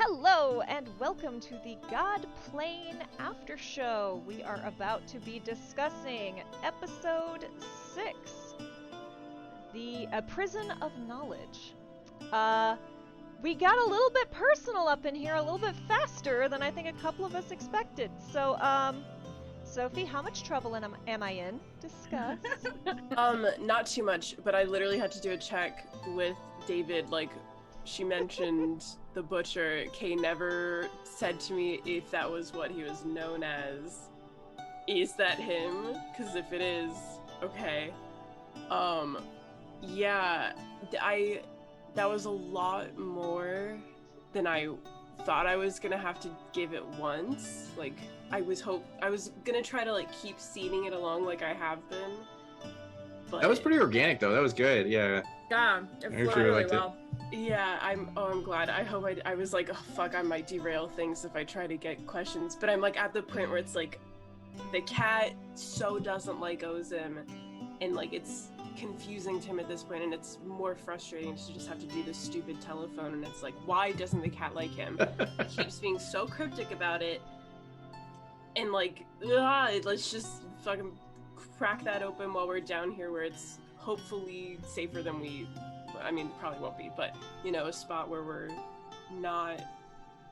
Hello and welcome to the Godplane Aftershow. We are about to be discussing episode 6, the Prison of Knowledge. We got a little bit personal up in here, a little bit faster than I think a couple of us expected. So, Sophie, how much trouble am I in? Discuss. Not too much, but I literally had to do a check with David, she mentioned the Butcher. Kay never said to me if that was what he was known as. Is that him? Because if it is, okay. Yeah, that was a lot more than I thought I was gonna have to give it once. I was gonna try to keep seeding it along like I have been. But that was pretty organic though. That was good. Yeah. Yeah, it flowed really well. Yeah, I'm glad. I hope I was like, oh fuck, I might derail things if I try to get questions. But I'm at the point where it's the cat so doesn't like Ozim, and it's confusing to him at this point, and it's more frustrating to just have to do this stupid telephone, and it's why doesn't the cat like him? He keeps being so cryptic about it, and let's just fucking crack that open while we're down here where it's hopefully safer than probably won't be, but a spot where we're not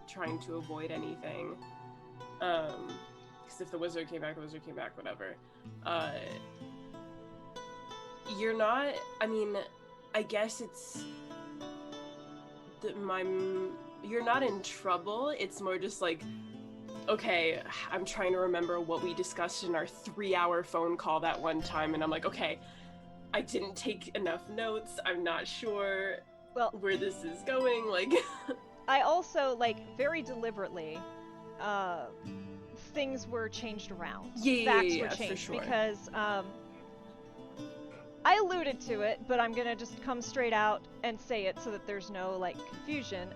trying to avoid anything, because if the wizard came back, whatever. You're not, I guess it's you're not in trouble. It's more just okay, I'm trying to remember what we discussed in our 3-hour phone call that one time, and I'm okay, I didn't take enough notes. I'm not sure where this is going. I also, very deliberately, things were changed around. Facts were changed, for sure. Because, I alluded to it, but I'm gonna just come straight out and say it so that there's no, confusion.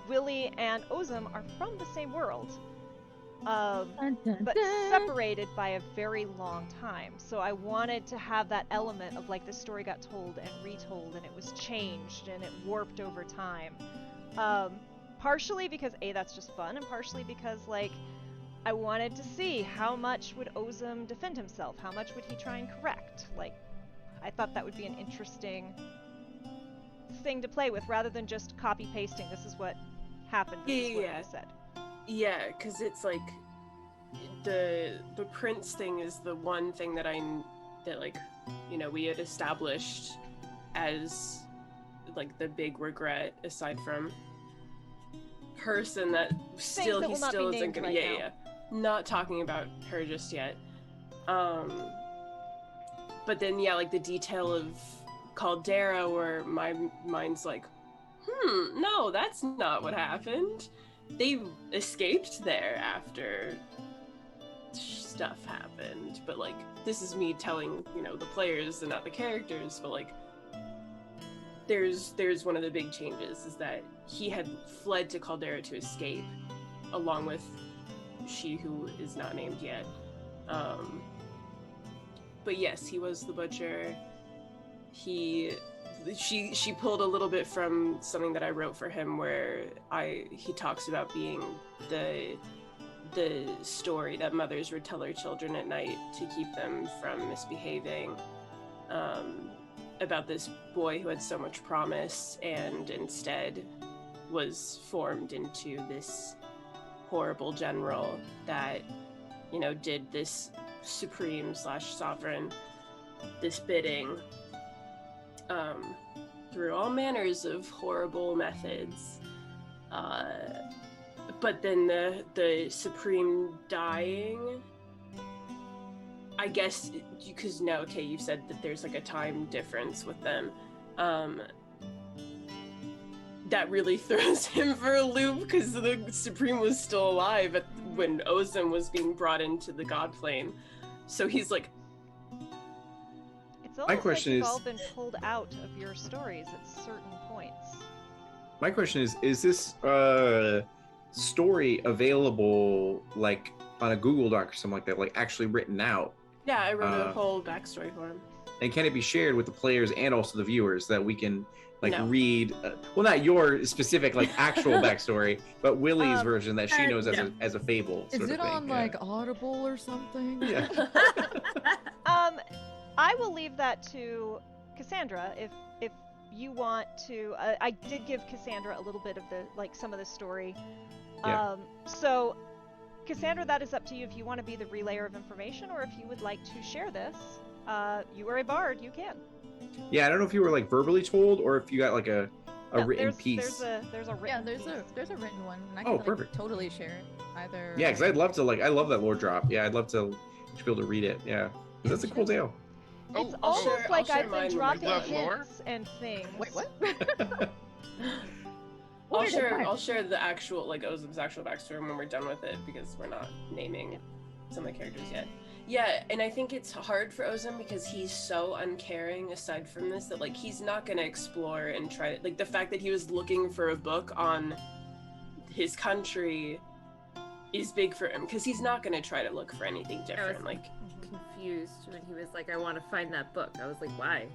Willie and Ozim are from the same world. But separated by a very long time. So I wanted to have that element of the story got told and retold, and it was changed and it warped over time. Partially because that's just fun, and partially because I wanted to see how much would Ozim defend himself, how much would he try and correct. I thought that would be an interesting thing to play with, rather than just copy pasting. This is what happened. This is what I said. Yeah, because it's the prince thing is the one thing that we had established as the big regret, aside from person that he still isn't gonna not talking about her just yet. But then the detail of Caldera, where my mind's no, that's not what happened. They escaped there after stuff happened, but this is me telling the players and not the characters, but there's one of the big changes is that he had fled to Caldera to escape, along with she who is not named yet. But yes, he was the Butcher. She pulled a little bit from something that I wrote for him, where he talks about being the story that mothers would tell their children at night to keep them from misbehaving, about this boy who had so much promise and instead was formed into this horrible general that did this supreme/sovereign this bidding through all manners of horrible methods, but then the Supreme dying, I guess, because okay, you said that there's a time difference with them, that really throws him for a loop, because the Supreme was still alive when Ozim was being brought into the Godplane, so he's My question is, you've all been pulled out of your stories at certain points. My question is this story available on a Google Doc or something like that, actually written out? Yeah, I wrote a whole backstory for him. And can it be shared with the players and also the viewers that we can like No. read? Well, not your specific like actual backstory, but Willie's version that she knows as a fable. Is sort it of thing. on like Audible or something? Yeah. I will leave that to Kassandra if you want to. I did give Kassandra a little bit of the some of the story. Yeah. So Kassandra, that is up to you if you want to be the relayer of information or if you would like to share this. You are a bard, you can. Yeah, I don't know if you were like verbally told or if you got like a written piece. There's a written there's piece. a written one. And I can perfect. Totally share it. Either. Yeah, because I'd love to I love that lore drop. Yeah, I'd love to be able to read it. Yeah, that's a cool deal. It's almost like I've been dropping hints and things. Wait, what? I'll share the actual Ozim's actual backstory when we're done with it because we're not naming some of the characters yet. Yeah, and I think it's hard for Ozim because he's so uncaring aside from this that he's not gonna explore and try the fact that he was looking for a book on his country is big for him because he's not gonna try to look for anything different. Confused when he was like, I want to find that book. I was like, why?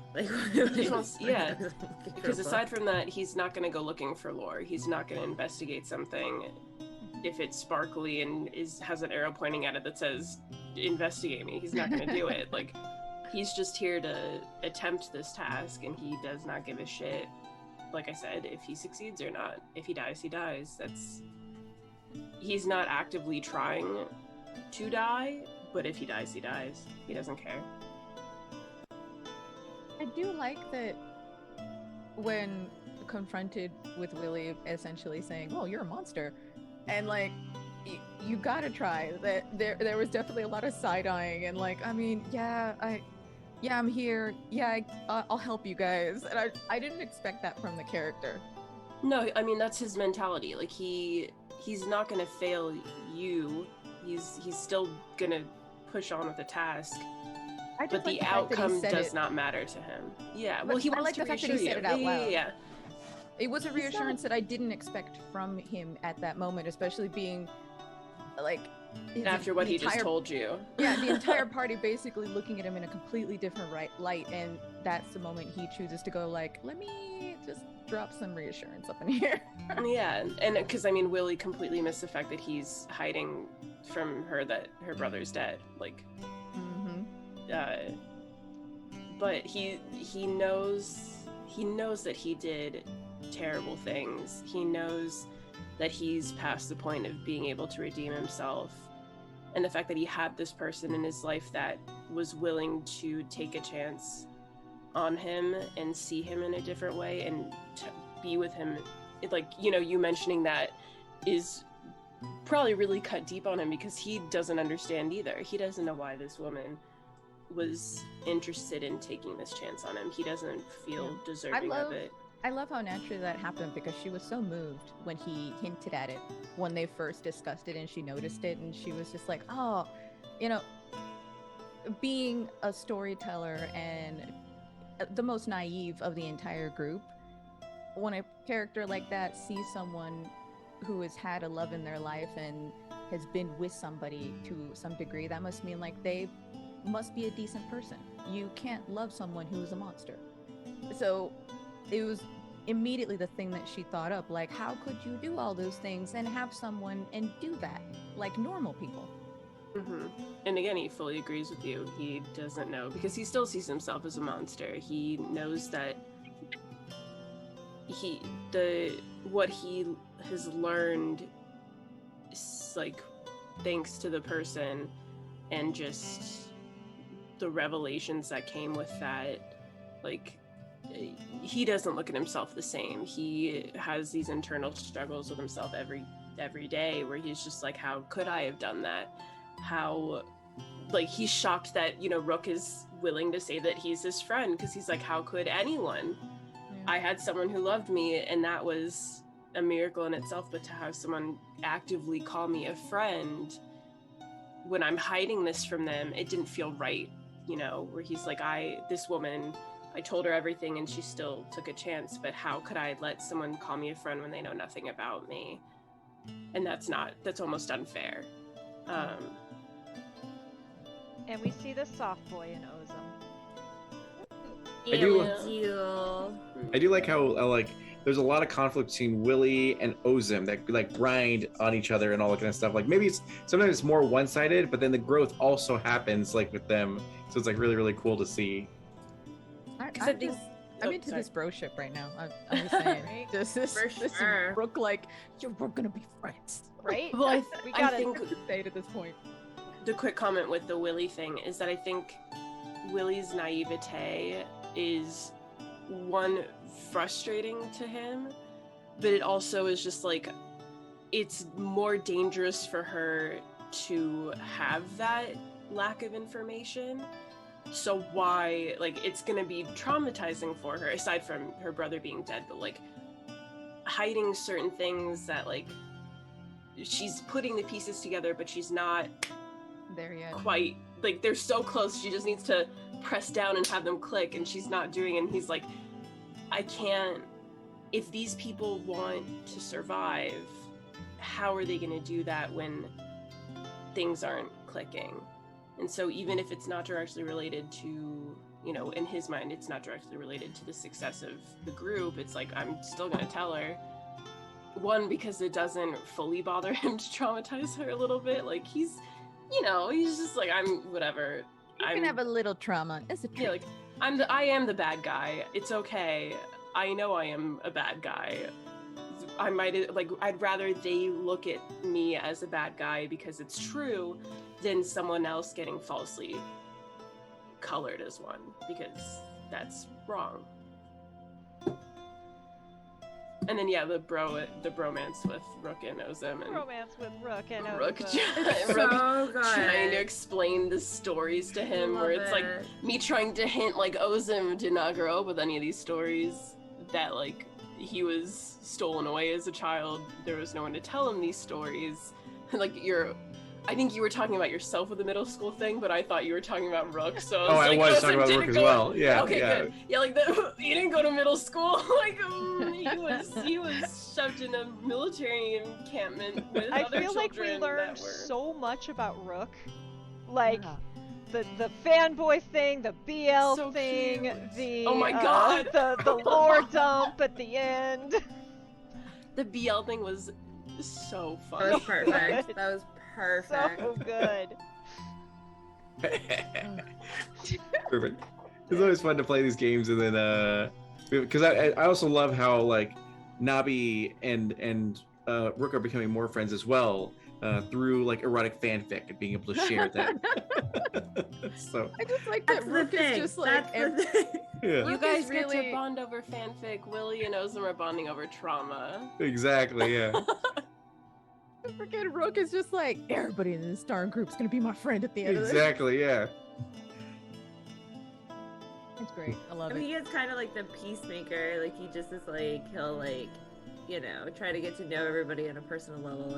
Because aside from that, he's not going to go looking for lore. He's not going to investigate something if it's sparkly and has an arrow pointing at it that says, investigate me. He's not going to do it. He's just here to attempt this task, and he does not give a shit, like I said, if he succeeds or not. If he dies, he dies. He's not actively trying to die, but if he dies, he dies. He doesn't care. I do like that when confronted with Willie essentially saying, well, you're a monster. And you gotta try. That there was definitely a lot of side-eyeing and I'm here. Yeah, I'll help you guys. And I didn't expect that from the character. No, I mean, that's his mentality. He's not gonna fail you. He's still gonna push on with the task, but the outcome does not matter to him. Yeah, well, he wants to reassure you. He said it out loud. Yeah. It was a reassurance that I didn't expect from him at that moment, especially being after what he just told you. Yeah, the entire party basically looking at him in a completely different light, and that's the moment he chooses to go let me just drop some reassurance up in here. Yeah, and because Willie completely missed the fact that he's hiding from her that her brother's dead. But he knows that he did terrible things. He knows that he's past the point of being able to redeem himself, and the fact that he had this person in his life that was willing to take a chance on him and see him in a different way and to be with him, you mentioning that is probably really cut deep on him because he doesn't understand either. He doesn't know why this woman was interested in taking this chance on him. He doesn't feel deserving of it. I love how naturally that happened because she was so moved when he hinted at it when they first discussed it and she noticed it and she was just like, oh, being a storyteller and the most naive of the entire group, when a character like that sees someone who has had a love in their life and has been with somebody to some degree, that must mean they must be a decent person. You can't love someone who is a monster. So it was immediately the thing that she thought up, how could you do all those things and have someone and do that like normal people? Mm-hmm. And again, he fully agrees with you. He doesn't know because he still sees himself as a monster. He knows that what he has learned is thanks to the person and just the revelations that came with that. He doesn't look at himself the same. He has these internal struggles with himself every day where he's just how could I have done that? How he's shocked that Rook is willing to say that he's his friend because he's how could anyone? I had someone who loved me and that was a miracle in itself, but to have someone actively call me a friend when I'm hiding this from them, it didn't feel right, where he's this woman, I told her everything and she still took a chance, but how could I let someone call me a friend when they know nothing about me? And that's almost unfair. And we see the soft boy in Ozim. I do. Yeah. I do like how like there's a lot of conflict between Willie and Ozim that like grind on each other and all that kind of stuff. Like maybe sometimes it's more one-sided, but then the growth also happens like with them. So it's like really, really cool to see. I'm into this broship right now. I'm just saying. Right? This sure. Brooke, like, we're gonna be friends. Right? Well, we I gotta think say at this point. the quick comment with the Willie thing is that I think Willie's naivete is one frustrating to him, but it also is just like it's more dangerous for her to have that lack of information. So why, like, it's gonna be traumatizing for her, aside from her brother being dead, but like hiding certain things that like she's putting the pieces together, but she's not there yet. Quite, like, they're so close, she just needs to press down and have them click, and she's not doing it. And he's like, I can't, if these people want to survive, how are they going to do that when things aren't clicking? And so even if it's not directly related to, you know, in his mind, it's not directly related to the success of the group, it's like, I'm still going to tell her. One, because it doesn't fully bother him to traumatize her a little bit. Like, he's, you know, he's just like, I'm whatever. You can have a little trauma. It's a treat. Yeah, like, I am the bad guy. It's okay. I know I am a bad guy. I might, like, I'd rather they look at me as a bad guy because it's true than someone else getting falsely colored as one, because that's wrong. And then yeah, the bromance with Rook and Ozim, and romance with Rook and Ozim. Rook So good. trying to explain the stories to him, where it's like me trying to hint like Ozim did not grow up with any of these stories, that like he was stolen away as a child, there was no one to tell him these stories. Like I think you were talking about yourself with the middle school thing, but I thought you were talking about Rook. So I was talking about Rook as well. Yeah. Okay, yeah. good. Yeah, like he didn't go to middle school. Like he was shoved in a military encampment with I other feel like we children learned that were... so much about Rook, like Yeah. the fanboy thing, the BL So thing, cute. the Oh my God. the lore dump at the end. The BL thing was so That funny. was perfect. That was perfect. So good. Perfect. It's always fun to play these games, and then because I also love how like Nabi and Rook are becoming more friends as well through like erotic fanfic and being able to share that. So I just like That's that the Rook is thing. just like That's the thing. yeah, You guys get really- to bond over fanfic. Willie and Ozim are bonding over trauma. exactly. Yeah. freaking Rook is just like, everybody in this darn group's gonna be my friend at the end of this. Exactly. Yeah. It's great. I love I mean, it. he is kind of like the peacemaker. Like, he just is like, he'll like, you know, try to get to know everybody on a personal level,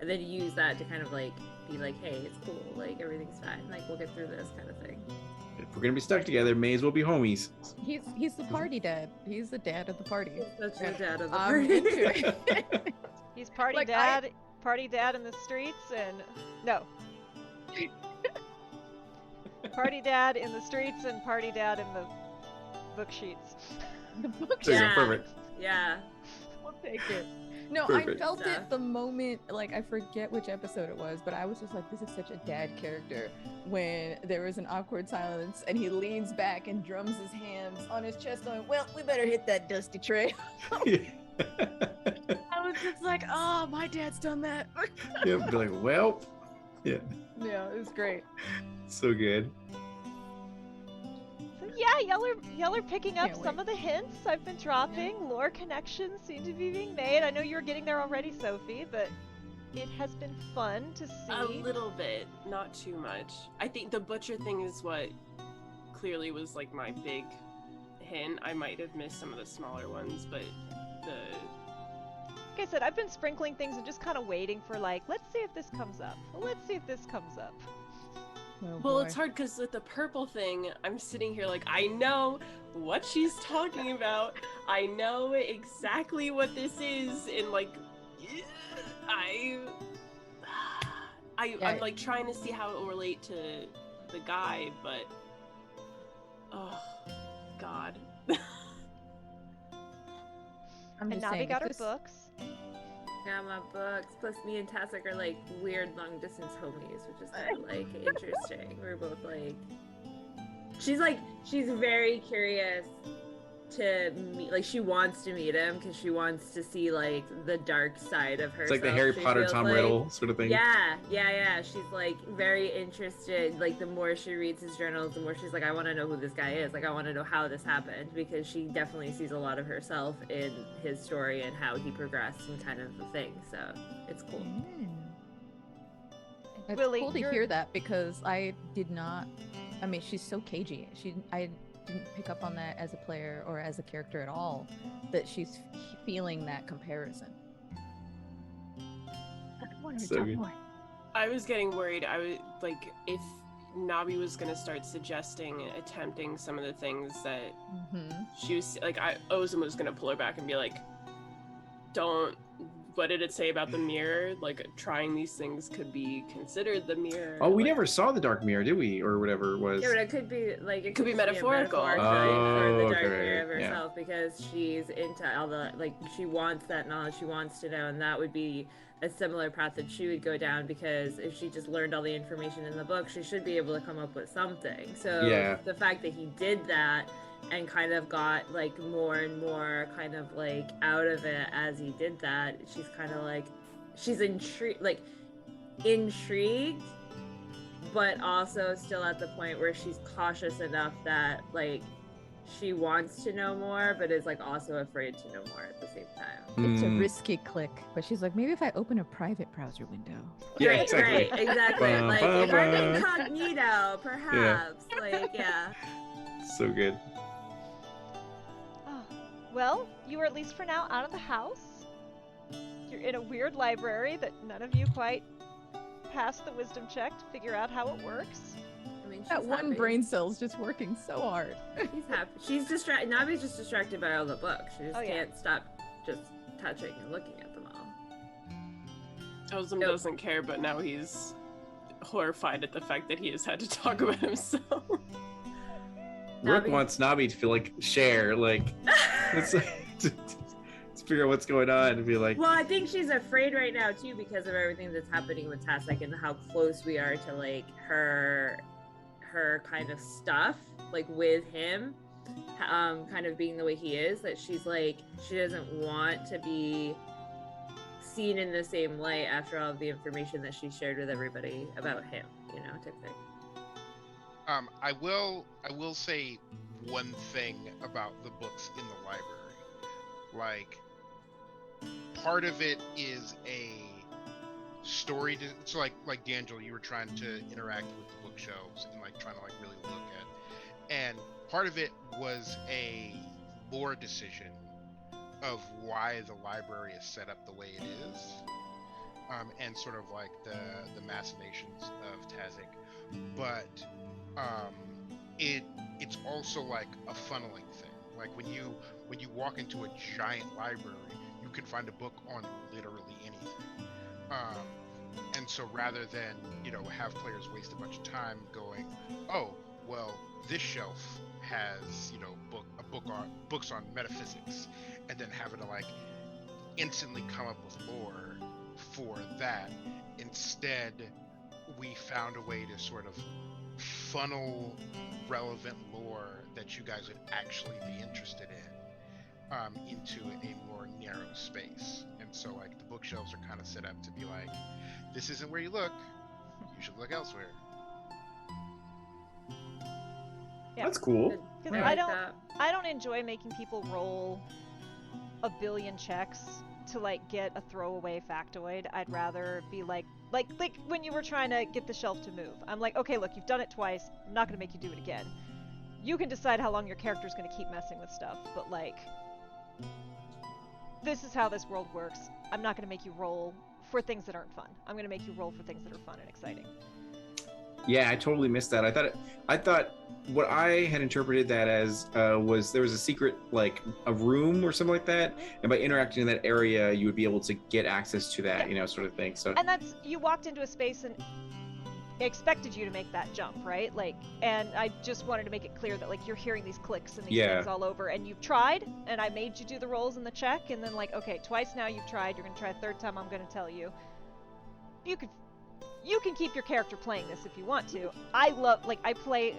and then use that to kind of like be like, hey, it's cool, like everything's fine, like we'll get through this kind of thing. If we're gonna be stuck together, may as well be homies. He's the party dad. He's the dad of the party. That's the dad of the I'm party. into it. He's party Like, dad, party dad in the streets, and no. Party dad in the streets and party dad in the book sheets. The book There you go, Yeah. perfect. Yeah. We'll take it. No, Perfect. I felt Yeah. it the moment, like, I forget which episode it was, but I was just like, this is such a dad character, when there was an awkward silence and he leans back and drums his hands on his chest going, well, we better hit that dusty trail. I was just like, oh, my dad's done that. Yeah, be like, well, yeah, Yeah, it was great. so good. So yeah, y'all are picking up Can't some wait. of the hints I've been dropping. Lore connections seem to be being made. I know you were getting there already, Sophie, but it has been fun to see. A little bit, not too much. I think the Butcher thing is what clearly was like my big hint. I might have missed some of the smaller ones, but Like I said, I've been sprinkling things and just kind of waiting for like, let's see if this comes up. Well, let's see if this comes up. Oh, well, boy. it's hard because with the purple thing, I'm sitting here like, I know what she's talking about. I know exactly what this is, and like, I'm like trying to see how it will relate to the guy, but God. I'm And just Navi saying, got her if this- books. Yeah, my books. Plus, me and Tasek are like weird long distance homies, which is kind of like interesting. We're both like, she's very curious to meet, like she wants to meet him because she wants to see like the dark side of herself. It's like the Harry Potter Tom Riddle sort of thing. Yeah. She's like very interested. Like the more she reads his journals, the more she's like, I want to know who this guy is. Like I want to know how this happened, because she definitely sees a lot of herself in his story and how he progressed and kind of the thing. So it's cool. It's Willie, cool to you're- hear that, because I did not. I mean, she's so cagey. I didn't pick up on that as a player or as a character at all. That she's feeling that comparison. So good. I was getting worried. I was like, if Nabi was gonna start suggesting and attempting some of the things that she was like, Ozum was gonna pull her back and be like, don't. What did it say about the mirror? Like, trying these things could be considered the mirror. Oh, we like, never saw the dark mirror, did we? Or whatever it was. Yeah, but it could be like could be metaphorical. for the Oh, dark okay, mirror of yeah. herself, because she's into all the like she wants that knowledge, she wants to know, and that would be a similar path that she would go down, because if she just learned all the information in the book, she should be able to come up with something. So Yeah. the fact that he did that and kind of got like more and more kind of like out of it as he did that, she's kind of like, she's intrigued, but also still at the point where she's cautious enough that like she wants to know more, but is like also afraid to know more at the same time. It's a risky click, but she's like, maybe if I open a private browser window. Yeah, Right, exactly. right, exactly. Ba, Like ba, if I'm ba. incognito, perhaps. Like, yeah. So good. Oh, well, you are at least for now out of the house. You're in a weird library that none of you quite passed the wisdom check to figure out how it works. I mean, she's That one happy. brain cell's just working so hard. She's happy. She's distracted. Nabi's just distracted by all the books. She just Oh, yeah. can't stop just touching and looking at them all. Ozum Nope. doesn't care, but now he's horrified at the fact that he has had to talk about himself. Rook Nabi- wants Nabi to feel like share, like it's to figure out what's going on and be like, Well, I think she's afraid right now too because of everything that's happening with Tasek and how close we are to like her kind of stuff, like with him, kind of being the way he is. That she's like, she doesn't want to be seen in the same light after all of the information that she shared with everybody about him, you know, type thing. I will say one thing about the books in the library. Like, part of it is a story. So like DeAngelo, you were trying to interact with the bookshelves and like trying to like really look at. And part of it was a lore decision of why the library is set up the way it is, and sort of like the machinations of Tasek. But it's also like a funneling thing. Like when you walk into a giant library, you can find a book on literally anything. And so rather than, have players waste a bunch of time going, oh, well, this shelf has, books on metaphysics, and then having to like instantly come up with lore for that. Instead, we found a way to sort of funnel relevant lore that you guys would actually be interested in into a more narrow space. And so like the bookshelves are kind of set up to be like, this isn't where you look, you should look elsewhere. Yeah. that's cool. Because I like I don't enjoy making people roll a billion checks to like get a throwaway factoid. I'd rather be like when you were trying to get the shelf to move. I'm like, okay, look, you've done it twice. I'm not gonna make you do it again. You can decide how long your character's gonna keep messing with stuff, but like, this is how this world works. I'm not gonna make you roll for things that aren't fun. I'm gonna make you roll for things that are fun and exciting. Yeah, I totally missed that. I thought what I had interpreted that as was there was a secret, like a room or something like that, and by interacting in that area, you would be able to get access to that, sort of thing. So And that's, you walked into a space and expected you to make that jump, right? Like, and I just wanted to make it clear that like you're hearing these clicks and these things all over, and you've tried, and I made you do the rolls and the check, and then like, okay, twice now you've tried, you're gonna try a third time, I'm gonna tell you. You can keep your character playing this if you want to. I play,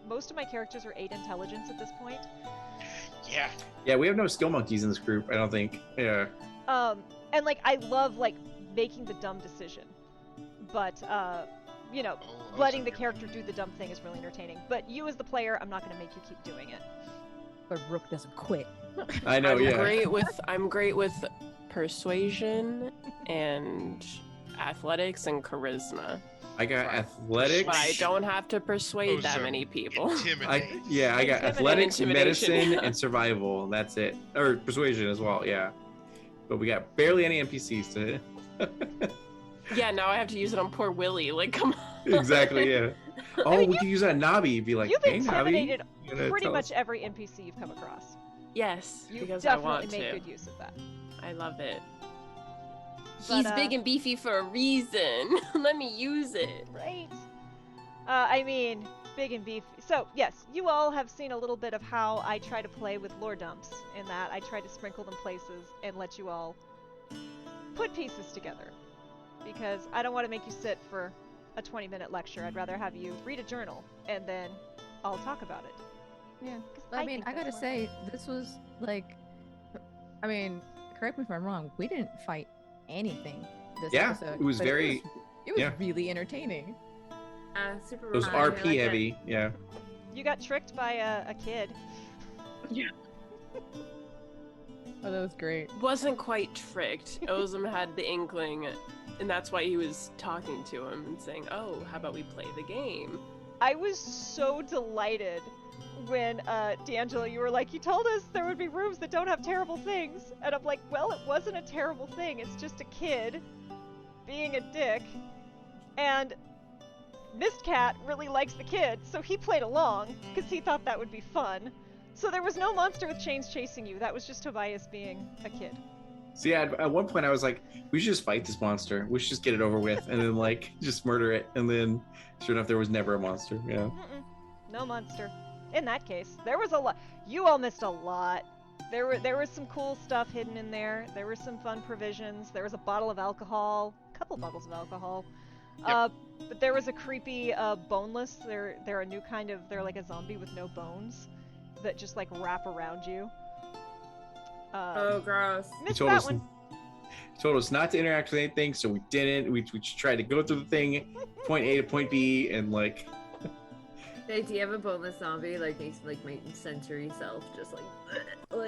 most of my characters are 8 intelligence at this point. Yeah. Yeah, we have no skill monkeys in this group, I don't think. Yeah. And like I love like making the dumb decision, but you know, letting the character do the dumb thing is really entertaining. But you as the player, I'm not going to make you keep doing it. But Rook doesn't quit. I know, I'm great with persuasion and athletics and charisma. I got athletics. But I don't have to persuade that many people. I got athletics, medicine, and survival, and that's it. Or persuasion as well, yeah. But we got barely any NPCs to Yeah, now I have to use it on poor Willie. Like, come on. Exactly, yeah. Oh, we could use that Nobby. Be like, you've hey, intimidated Nobby. pretty much every NPC you've come across. Yes, You because I want definitely to. make good use of that. I love it. But, He's big and beefy for a reason. Let me use it. Right. I mean, big and beefy. So, yes, you all have seen a little bit of how I try to play with lore dumps, in that I try to sprinkle them places and let you all put pieces together. Because I don't want to make you sit for a 20-minute lecture. I'd rather have you read a journal, and then I'll talk about it. Yeah. I mean, I gotta say, this was like, I mean, correct me if I'm wrong, we didn't fight anything this episode. It was very... It was really entertaining. Super. It was RP heavy, yeah. You got tricked by a kid. Yeah. Oh, that was great. Wasn't quite tricked. Ozem had the inkling, and that's why he was talking to him and saying, "Oh, how about we play the game?" I was so delighted when DeAngelo, you were like, you told us there would be rooms that don't have terrible things, and I'm like, well, it wasn't a terrible thing. It's just a kid being a dick, and Mistcat really likes the kid, so he played along because he thought that would be fun. So there was no monster with chains chasing you. That was just Tobias being a kid. So yeah, at one point I was like, we should just fight this monster. We should just get it over with, and then like just murder it. And then, sure enough, there was never a monster. Yeah. No monster. In that case, there was a lot. You all missed a lot. There was some cool stuff hidden in there. There were some fun provisions. There was a bottle of alcohol, a couple bottles of alcohol. Yep. But there was a creepy boneless. They're a new kind of. They're like a zombie with no bones that just like wrap around you. Oh, gross. Missed that one. He told us not to interact with anything, so we didn't. We just tried to go through the thing, point A to point B, and like. The idea of a boneless zombie like makes like my sensory self just like.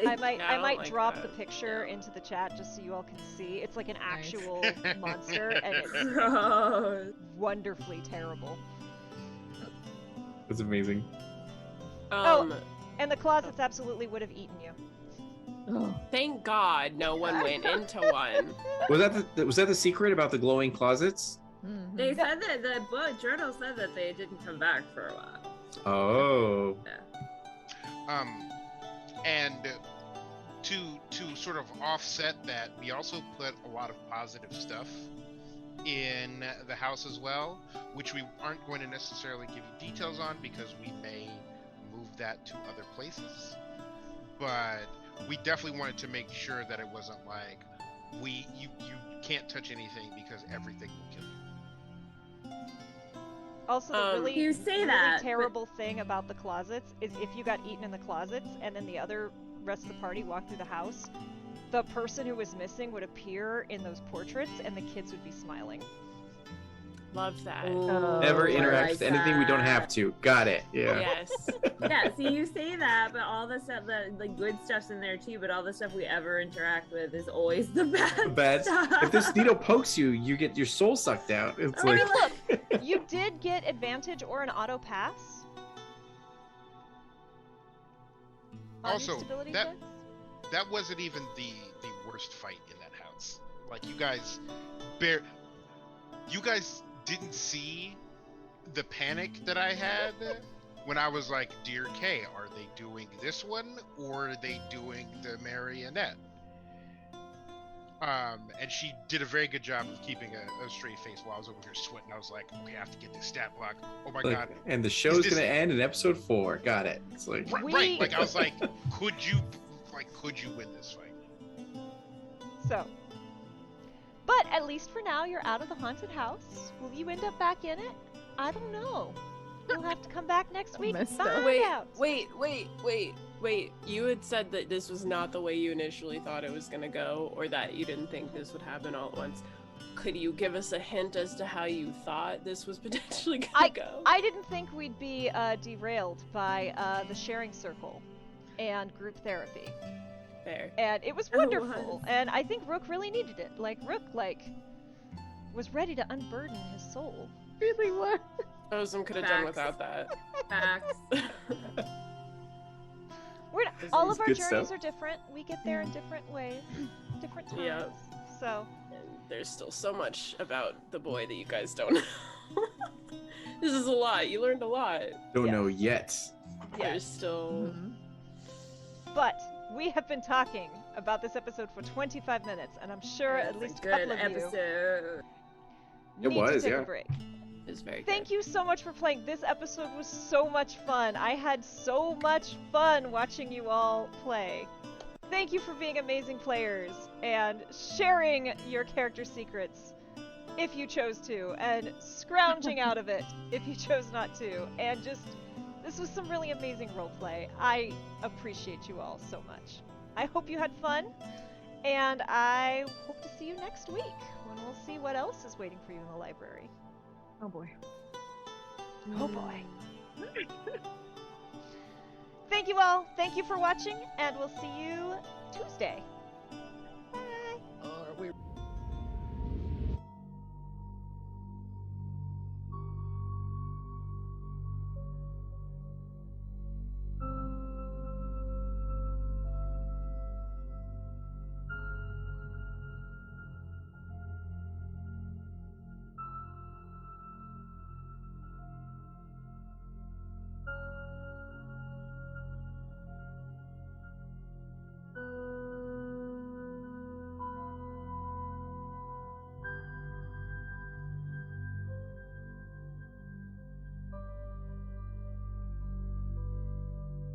I might like drop that. the picture into the chat just so you all can see. It's like an actual monster, and it's Gross. wonderfully terrible. That's amazing. And the closets absolutely would have eaten you. Thank God no one went into one. Was that the secret about the glowing closets? Mm-hmm. They said that the book journal said that they didn't come back for a while. Oh. Yeah. And to sort of offset that, we also put a lot of positive stuff in the house as well, which we aren't going to necessarily give you details on because we may move that to other places. But we definitely wanted to make sure that it wasn't like you can't touch anything because everything will kill you. Also, the really, You say really that, terrible thing about the closets is if you got eaten in the closets and then the other rest of the party walked through the house, the person who was missing would appear in those portraits and the kids would be smiling. Love that. Never interact with anything we don't have to. Got it. Yeah. Yes. Yeah, see, you say that, but all the stuff, the good stuff's in there too, but all the stuff we ever interact with is always the bad stuff. If this needle pokes you, you get your soul sucked out. It's I like... mean, look, you did get advantage or an auto pass. On Also, your stability that- checks? That wasn't even the worst fight in that house. Like you guys didn't see the panic that I had when I was like, "Dear Kay, are they doing this one or are they doing the marionette?" And she did a very good job of keeping a straight face while I was over here sweating. I was like, okay, I have to get this stat block. Oh my god! And the show's this... gonna end in episode 4. Got it. It's like right. Like I was like, could you win this fight? So, but at least for now, you're out of the haunted house. Will you end up back in it? I don't know. You'll have to come back next week and find out. Wait. You had said that this was not the way you initially thought it was gonna go, or that you didn't think this would happen all at once. Could you give us a hint as to how you thought this was potentially gonna go? I didn't think we'd be derailed by the sharing circle and group therapy. Fair. And it was wonderful. And I think Rook really needed it. Like, Rook, was ready to unburden his soul. Really was. Ozem could have done without that. Facts. All of our good journeys stuff. are different. We get there in different ways, different times. Yeah. So. And there's still so much about the boy that you guys don't know. This is a lot. You learned a lot. Don't know yet. There's still... But we have been talking about this episode for 25 minutes, and I'm sure at least a couple of episode. you need to take a break. It was very Thank you so much for playing. This episode was so much fun. I had so much fun watching you all play. Thank you for being amazing players and sharing your character secrets if you chose to, and scrounging out of it if you chose not to. And this was some really amazing roleplay. I appreciate you all so much. I hope you had fun, and I hope to see you next week when we'll see what else is waiting for you in the library. Oh boy. Oh boy. Thank you all. Thank you for watching, and we'll see you Tuesday.